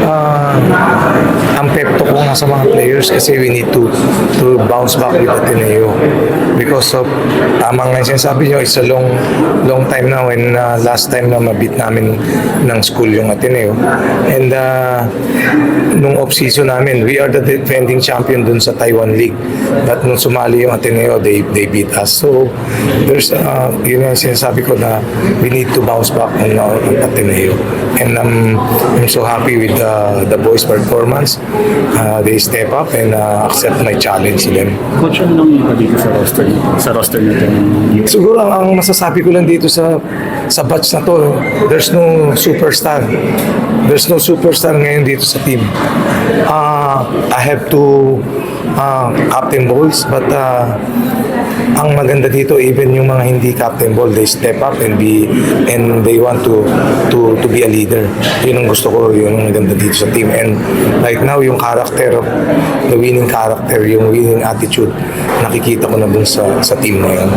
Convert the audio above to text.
uh, ang pep talk ko nga sa mga players kasi we need to bounce back with Ateneo because of tama nga yung sinasabi nyo, it's a long time na when last time na mabit namin ng school yung Ateneo, and nung off-season namin, we are the defending champion dun sa Taiwan League, but nung sumali yung Ateneo, they beat us. So there's yun yung sinasabi ko na we need to bounce back on Ateneo, and I'm so happy with the boys' performance. They step up and accept my challenge to them. Coach, ano lang yung dito sa roster natin? Siguro ang masasabi ko lang dito sa batch na to, there's no superstar. There's no superstar ngayon dito sa team. I have two captain balls, but ang maganda dito, even yung mga hindi captain ball, they step up and they want to be a leader. Yun ang gusto ko, yun ang maganda dito sa team. And right now, yung character, the winning character, yung winning attitude, nakikita ko na dun sa team na yun.